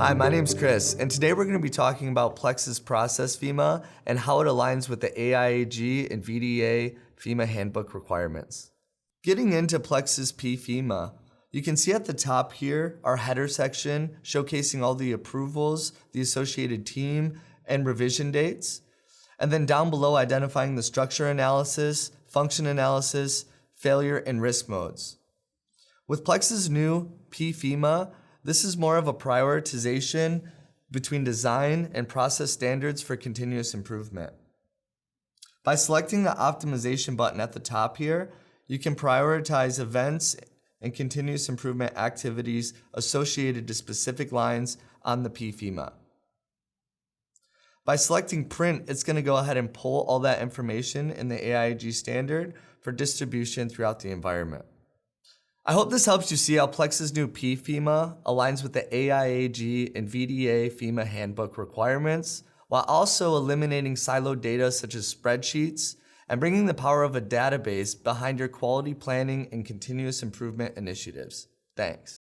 Hi, my name's Chris, and today we're going to be talking about Plex's process FMEA and how it aligns with the AIAG and VDA FMEA handbook requirements. Getting into Plex's FMEA, you can see at the top here our header section showcasing all the approvals, the associated team, and revision dates. And then down below identifying the structure analysis, function analysis, failure, and risk modes. With Plex's new FMEA, this is more of a prioritization between design and process standards for continuous improvement. By selecting the optimization button at the top here, you can prioritize events and continuous improvement activities associated to specific lines on the FMEA. By selecting print, it's going to go ahead and pull all that information in the AIAG standard for distribution throughout the environment. I hope this helps you see how Plex's new FMEA aligns with the AIAG and VDA FMEA handbook requirements, while also eliminating siloed data such as spreadsheets and bringing the power of a database behind your quality planning and continuous improvement initiatives. Thanks.